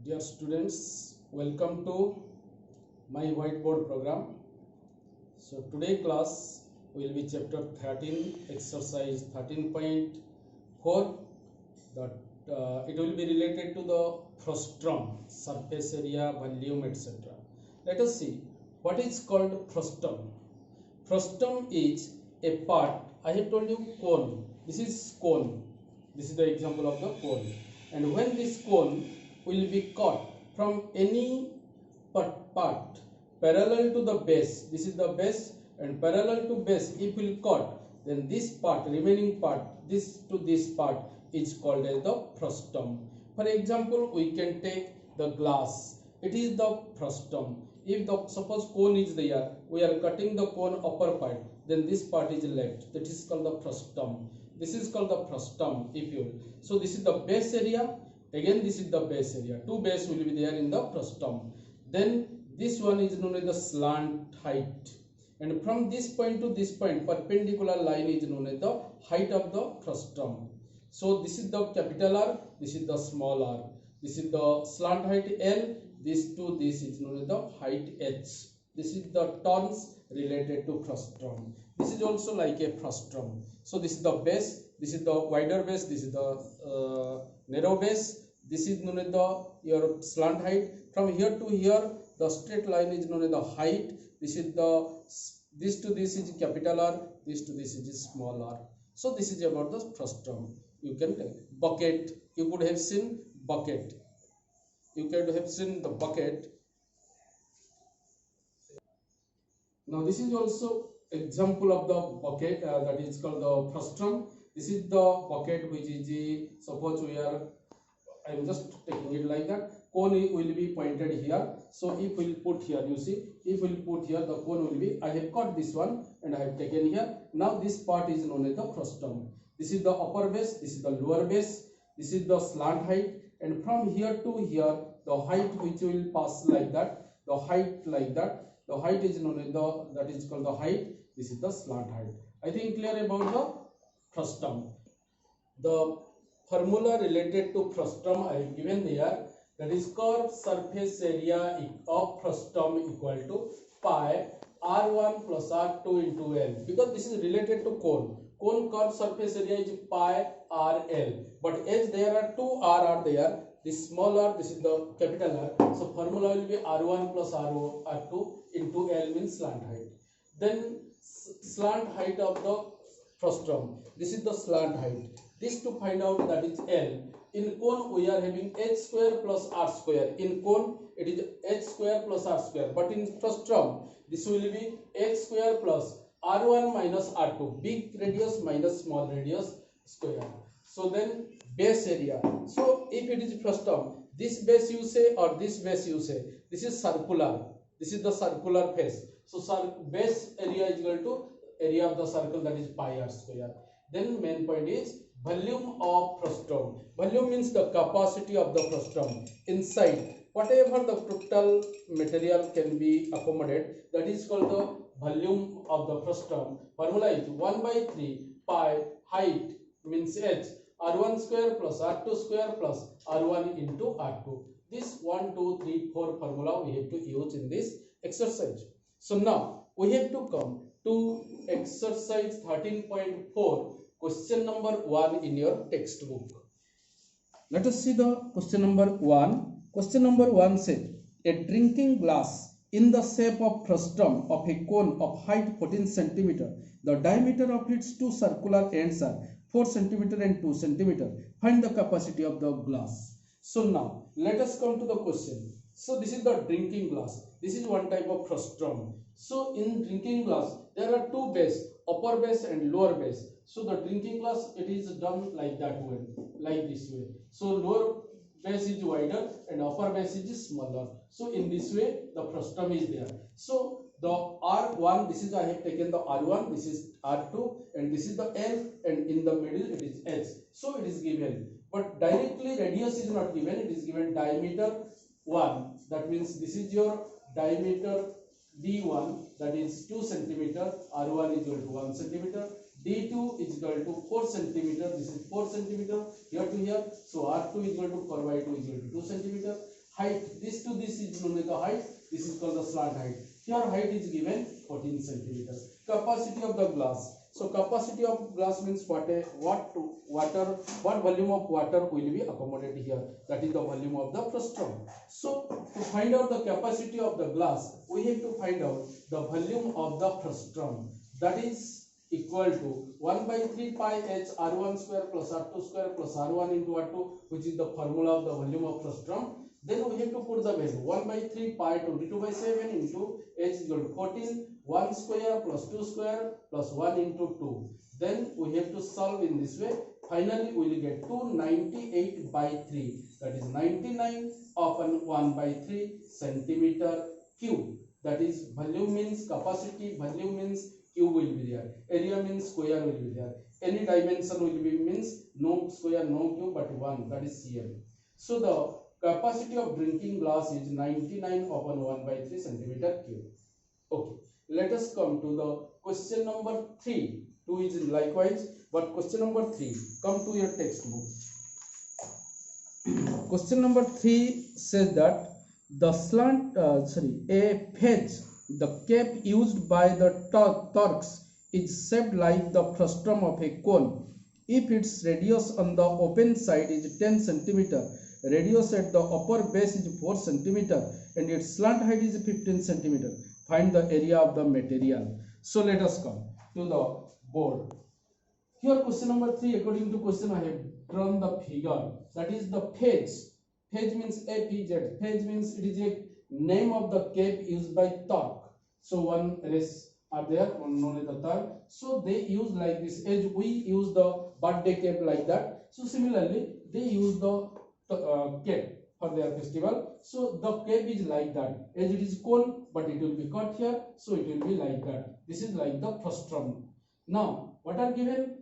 Dear students, welcome to my whiteboard program. So today class will be chapter 13, exercise 13.4. That it will be related to the frustum, surface area, volume, etc. Let us see what is called frustum. Frustum is a part. I have told you cone. This is cone. This is the example of the cone. And when this cone will be cut from any part parallel to the base, this is the base, and parallel to base, if we will cut, then this part, remaining part, this to this part is called as the frustum. For example, we can take the glass. It is the frustum. If the suppose cone is there, we are cutting the cone upper part, then this part is left. That is called the frustum. This is called the frustum, if you will. So this is the base area. Again, this is the base area. Two base will be there in the frustum. Then this one is known as the slant height. And from this point to this point, perpendicular line is known as the height of the frustum. So this is the capital R, this is the small r. This is the slant height L, this to this is known as the height H. This is the terms related to frustum. This is also like a frustum. So this is the base, this is the wider base, this is the narrow base. This is known as the your slant height. From here to here, the straight line is known as the height. This is the this to this is capital R, this to this is small r. So this is about the frustum. You can tell bucket. You could have seen bucket. You could have seen the bucket. Now this is also example of the bucket that is called the frustum. This is the bucket which is suppose we are. I am just taking it like that. Cone will be pointed here. So if we will put here, you see, if we will put here, the cone will be. I have cut this one and I have taken here. Now this part is known as the frustum. This is the upper base. This is the lower base. This is the slant height. And from here to here, the height which will pass like that. The height like that. The height is known as that is called the height. This is the slant height. I think clear about the frustum. The formula related to frustum I have given there, that is curved surface area of frustum equal to pi r1 plus r2 into L, because this is related to cone. Cone curved surface area is pi rl, but as there are two r are there, this small r, this is the capital R, so formula will be r1 plus r2 into L means slant height. Then slant height of the frustum, this is the slant height. This to find out, that is L. In cone we are having h square plus r square. In cone it is h square plus r square. But in frustum this will be h square plus r1 minus r2. Big radius minus small radius square. So then base area. So if it is frustum, this base you say or this base you say. This is circular. This is the circular face. So base area is equal to area of the circle, that is pi r square. Then main point is volume of frustum. Volume means the capacity of the frustum. Inside, whatever the total material can be accommodated, that is called the volume of the frustum. Formula is 1 by 3 pi height means h r1 square plus r2 square plus r1 into r2. This 1, 2, 3, 4 formula we have to use in this exercise. So now we have to come to exercise 13.4. Question number 1 in your textbook. Let us see the question number 1. Question number 1 says, a drinking glass in the shape of frustum of a cone of height 14 cm. The diameter of its two circular ends are 4 cm and 2 cm. Find the capacity of the glass. So now let us come to the question. So this is the drinking glass. This is one type of frustum. So in drinking glass there are two base, upper base and lower base. So the drinking glass, it is done like that way, like this way. So lower base is wider and upper base is smaller. So in this way the frustum is there. So the R1, this is I have taken the R1, this is R2 and this is the L, and in the middle it is H. So it is given, but directly radius is not given, it is given diameter 1. That means this is your diameter D1, that is 2 cm, R1 is equal to 1 cm. D2 is equal to 4 cm. This is 4 cm here to here. So R2 is equal to 4 by 2 is equal to 2 cm. height, this to this is known as the height, this is called the slant height. Here height is given 14 centimeters. Capacity of the glass. So capacity of glass means what volume of water will be accommodated here. That is the volume of the frustum. So to find out the capacity of the glass, we have to find out the volume of the frustum. That is equal to 1 by 3 pi h r1 square plus r2 square plus r1 into r2, which is the formula of the volume of frustum. Then we have to put the value 1 by 3 pi 22 by 7 into h is equal to 14, 1 square plus 2 square plus 1 into 2. Then we have to solve in this way. Finally, we will get 298 by 3. That is 99 upon 1 by 3 centimeter cube. That is volume means capacity, volume means cube will be there, area means square will be there, any dimension will be means no square no cube but 1, that is cm. So the capacity of drinking glass is 99 upon 1 by 3 centimeter cube. Okay, let us come to the question number 3. 2 is likewise, but question number 3, come to your textbook. Question number 3 says that the a phase, the cap used by the Turks is shaped like the frustum of a cone. If its radius on the open side is 10 centimeter, radius at the upper base is 4 centimeter, and its slant height is 15 centimeter. Find the area of the material. So let us come to the board. Here question number 3, according to question I have drawn the figure. That is the phase. Phase means APZ. Phase means it is a name of the cap used by Turk. So one race are there, one known as the Turk. So they use like this, as we use the birthday cap like that. So similarly, they use the cap for their festival. So the cap is like that, as it is cone, but it will be cut here, so it will be like that. This is like the frustum. Now, what are given?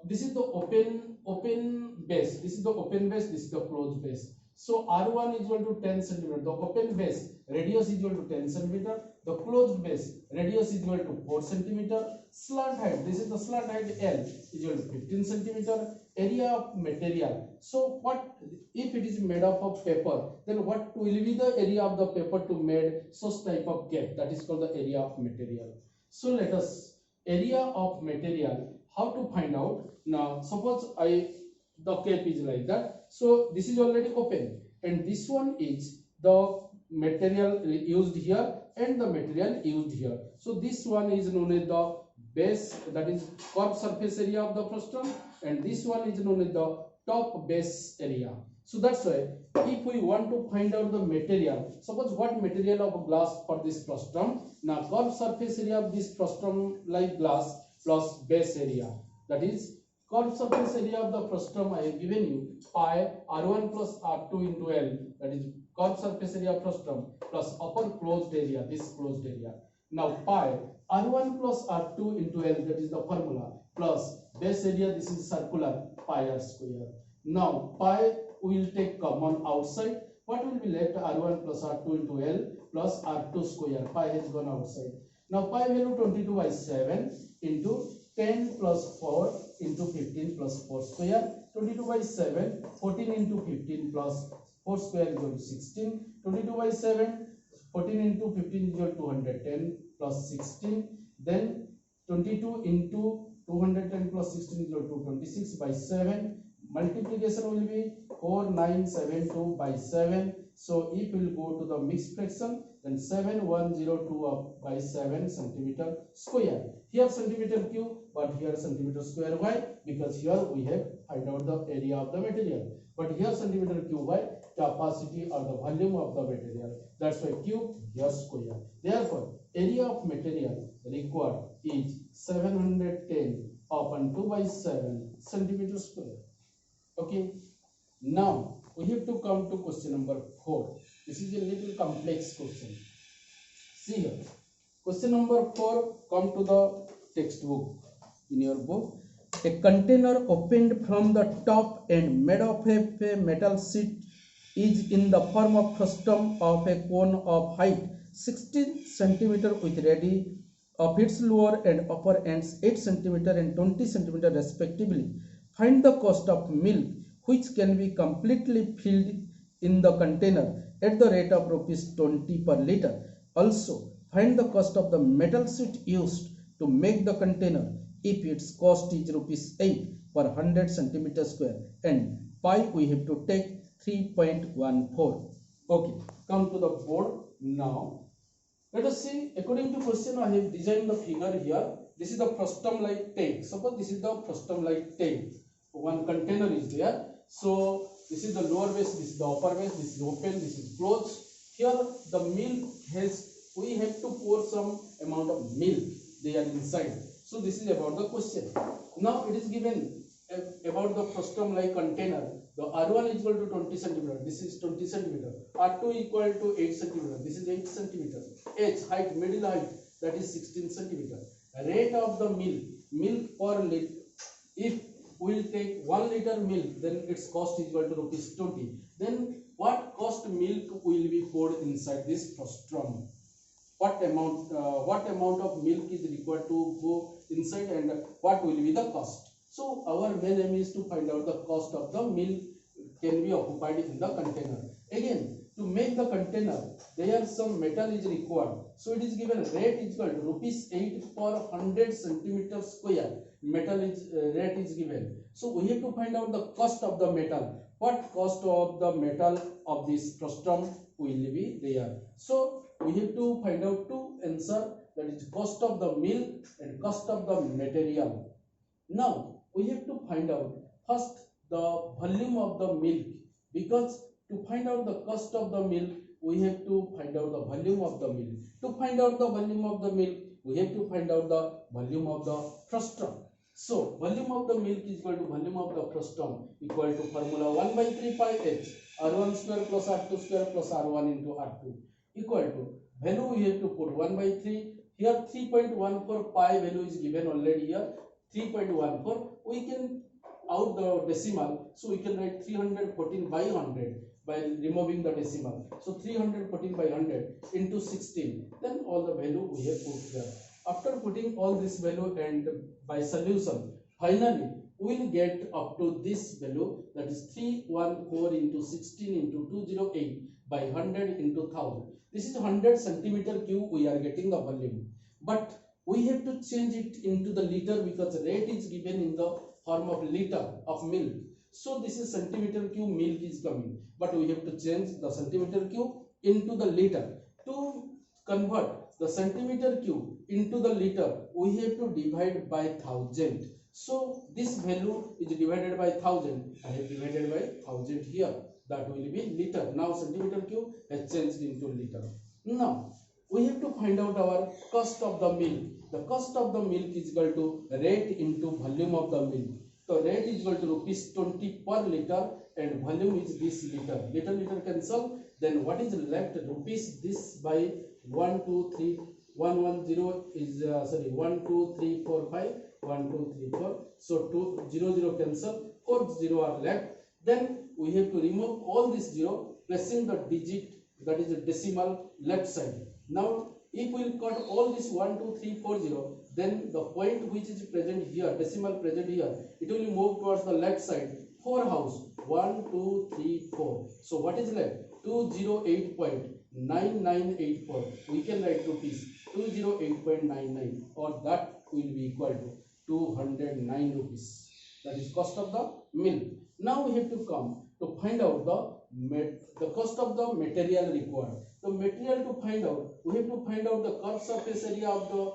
This is the open base. This is the open base. This is the closed base. So R1 is equal to 10 centimeter. The open base radius is equal to 10 centimeter. The closed base radius is equal to 4 centimeter. Slant height. This is the slant height L is equal to 15 centimeter. Area of material. So what if it is made up of paper? Then what will be the area of the paper to made such type of cap? That is called the area of material. So let us area of material. How to find out? Now suppose the cap is like that. So this is already open, and this one is the material used here and the material used here. So this one is known as the base, that is curved surface area of the frustum, and this one is known as the top base area. So that's why if we want to find out the material, suppose what material of glass for this frustum. Now curved surface area of this frustum like glass plus base area, that is curved surface area of the frustum I have given you pi r1 plus r2 into L, that is curved surface area of frustum plus upper closed area, this closed area. Now pi r1 plus r2 into L, that is the formula, plus base area, this is circular, pi r square. Now pi we will take common outside. What will be left? R1 plus R2 into L plus R2 square. Pi has gone outside. Now pi value 22 by 7 into 10 plus 4 into 15 plus 4 square. 22 by 7, 14 into 15 plus 4 square is equal to 16. 22 by 7, 14 into 15 is equal to 210 plus 16. Then 22 into 210 plus 16 is equal to 26 by 7. Multiplication will be 4972 by 7. So if we will go to the mixed fraction, then 7102 up by 7 centimeter square. Here centimeter cube, but here centimeter square. Why? Because here we have find out the area of the material, but here centimeter cube. Why? Capacity or the volume of the material. That's why cube, here square. Therefore, area of material required is 710 upon 2 by 7 centimeter square. Okay, now we have to come to question number 4. This is a little complex question. See here, question number 4. Come to the textbook. In your book, a container opened from the top and made of a metal sheet is in the form of frustum of a cone of height 16 centimeter with radius of its lower and upper ends 8 centimeter and 20 centimeter respectively. Find the cost of milk which can be completely filled in the container at the rate of rupees 20 per liter. Also, find the cost of the metal sheet used to make the container if its cost is rupees 8 per 100 centimeter square, and pi we have to take 3.14. Okay, come to the board now. Let us see, according to question, I have designed the figure here. This is the frustum like tank. Suppose this is the frustum like tank. One container is there. So this is the lower base, this is the upper base, this is open, this is closed. Here the milk has, we have to pour some amount of milk there inside. So this is about the question. Now it is given about the frustum like container. The R1 is equal to 20 centimeter. This is 20 centimeter. R2 equal to 8 centimeter. This is 8 centimeter. H height, middle height, that is 16 centimeter. Rate of the milk per liter. If we will take 1 liter milk, then its cost is equal to rupees 20. Then what cost milk will be poured inside this frustum? What amount of milk is required to go inside, and what will be the cost? So our main aim is to find out the cost of the milk can be occupied in the container. Again, to make the container, there some metal is required. So it is given rate is equal to rupees 8 per 100 centimeter square. Metal is rate is given. So we have to find out the cost of the metal. What cost of the metal of this frustum will be there? So we have to find out two answer, that is cost of the milk and cost of the material. Now we have to find out first the volume of the milk, because to find out the cost of the milk we have to find out the volume of the milk. To find out the volume of the milk we have to find out the volume of the frustum. So volume of the milk is equal to volume of the frustum equal to formula 1 by 3 pi h R1 square plus R2 square plus R1 into R2 equal to value we have to put 1 by 3. Here 3.14 pi value is given already here. 3.14, we can out the decimal, so we can write 314 by 100 by removing the decimal. So 314 by 100 into 16, then all the value we have put there. After putting all this value and by solution, finally we will get up to this value, that is 314 into 16 into 208 by 100 into 1000. This is 100 centimeter cube we are getting the volume, but we have to change it into the liter because rate is given in the form of liter of milk. So this is centimeter cube milk is coming, but we have to change the centimeter cube into the liter. To convert the centimeter cube into the liter, we have to divide by 1000. So this value is divided by 1000. I have divided by 1000 here. That will be liter. Now centimeter cube has changed into liter. Now we have to find out our cost of the milk. The cost of the milk is equal to rate into volume of the milk. So rate is equal to rupees 20 per liter and volume is this liter. Liter cancel. Then what is left? Rupees this by 1, 2, 3, 1, 1, 0 is 1, 2, 3, 4, 5, 1, 2, 3, 4. So 2, 0, 0 cancel. 4 0 are left. Then we have to remove all this 0, placing the digit, that is the decimal left side. Now if we will cut all this 1, 2, 3, 4, 0, then the point which is present here, decimal present here, it will move towards the left side. 4 house, 1, 2, 3, 4. So what is left? 208.9984. We can write rupees 208.99, or that will be equal to 209 rupees. That is cost of the milk. Now we have to come to find out the cost of the material required. The material to find out, we have to find out the curved surface area of the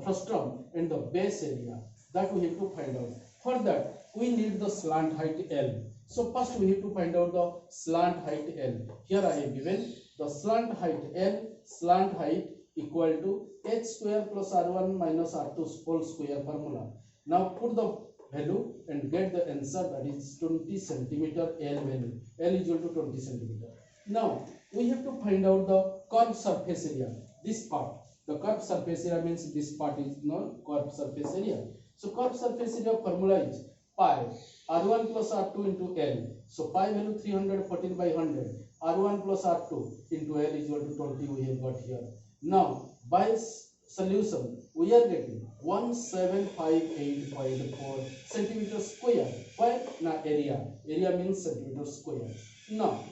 frustum and the base area. That we have to find out. For that, we need the slant height L. So first we have to find out the slant height L. Here I have given the slant height L, slant height equal to h square plus r1 minus r2 whole square formula. Now put the value and get the answer, that is 20 centimeter L value. L is equal to 20 centimeter. Now we have to find out the curved surface area. This part, the curved surface area means this part is known curved surface area. So curved surface area formula is pi r1 plus r2 into L. So pi value 314 by 100. R1 plus R2 into L is equal to 20 we have got here. Now by solution we are getting 1758.4 centimeter square. Why? Now area means centimeter square. Now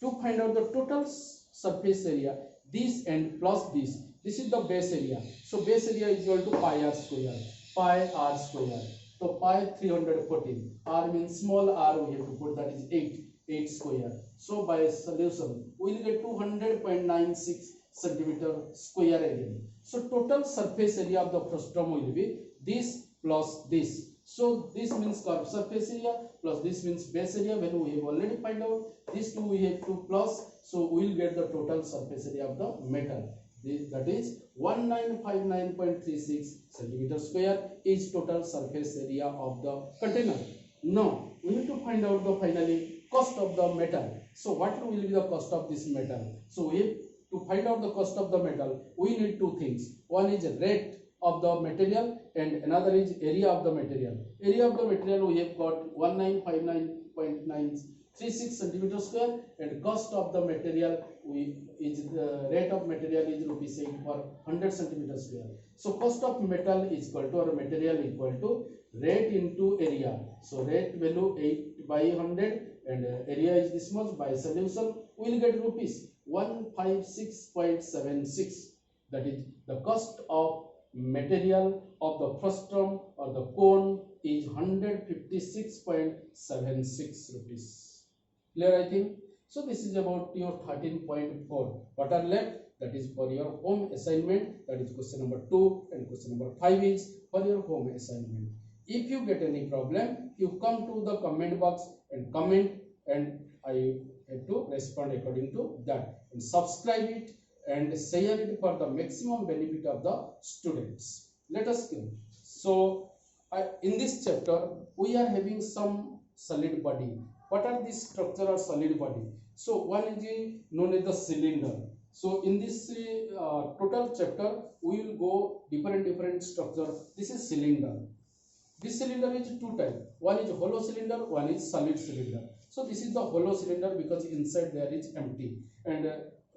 To find out the total surface area, this and plus this is the base area. So base area is equal to pi r square. Pi r square. So pi 314. R means small r we have to put, that is 8 square. So by solution we will get 200.96 centimeter square again. So total surface area of the frustum will be this plus this. So this means curved surface area plus this means base area. When we have already find out these two, we have to plus, so we will get the total surface area of the metal. That is 1959.36 centimeter square is total surface area of the container. Now we need to find out the finally cost of the metal. So what will be the cost of this metal? So we have to find out the cost of the metal, we need two things. One is rate of the material and another is area of the material. Area of the material we have got 1959.936 centimeter square, and cost of the material is the rate of material is rupees 8 per 100 centimeter square. So cost of metal is equal to, or material equal to, rate into area. So rate value 8 by 100 and area is this much. By solution we will get rupees 156.76. that is the cost of material of the frustum or the cone is 156.76 rupees. Clear, I think? So this is about your 13.4. What are left? That is for your home assignment. That is question number 2, and question number 5 is for your home assignment. If you get any problem, you come to the comment box and comment, and I have to respond according to that. And subscribe it and share it for the maximum benefit of the students. Let us go. So in this chapter we are having some solid body. What are these structure or solid body? So one is known as the cylinder. So in this total chapter we will go different structure. This is cylinder. This cylinder is two types. One is hollow cylinder, one is solid cylinder. So this is the hollow cylinder because inside there is empty, and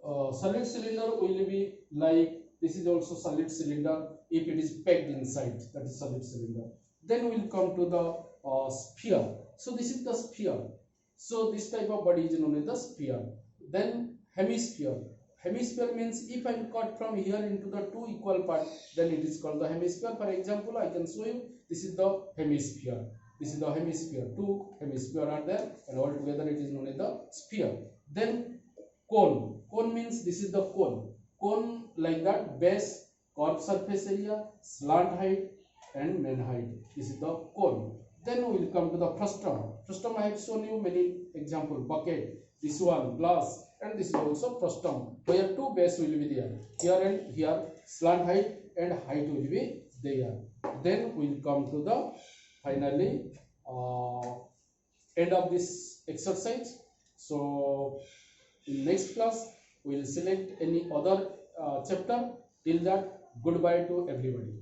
solid cylinder will be like this is also solid cylinder if it is packed inside, that is solid cylinder. Then we will come to the sphere. So this is the sphere. So this type of body is known as the sphere. Then hemisphere. Hemisphere means if I cut from here into the two equal parts, then it is called the hemisphere. For example, I can show you, this is the hemisphere. This is the hemisphere. Two hemisphere are there, and altogether it is known as the sphere. Then cone. Cone means this is the cone. Cone like that, base, curved surface area, slant height and main height. This is the cone. Then we will come to the frustum. Frustum I have shown you many example. Bucket, this one, glass, and this is also frustum, where two base will be there. Here and here, slant height and height will be there. Then we will come to the finally end of this exercise. So in next class we will select any other chapter. Till that, goodbye to everybody.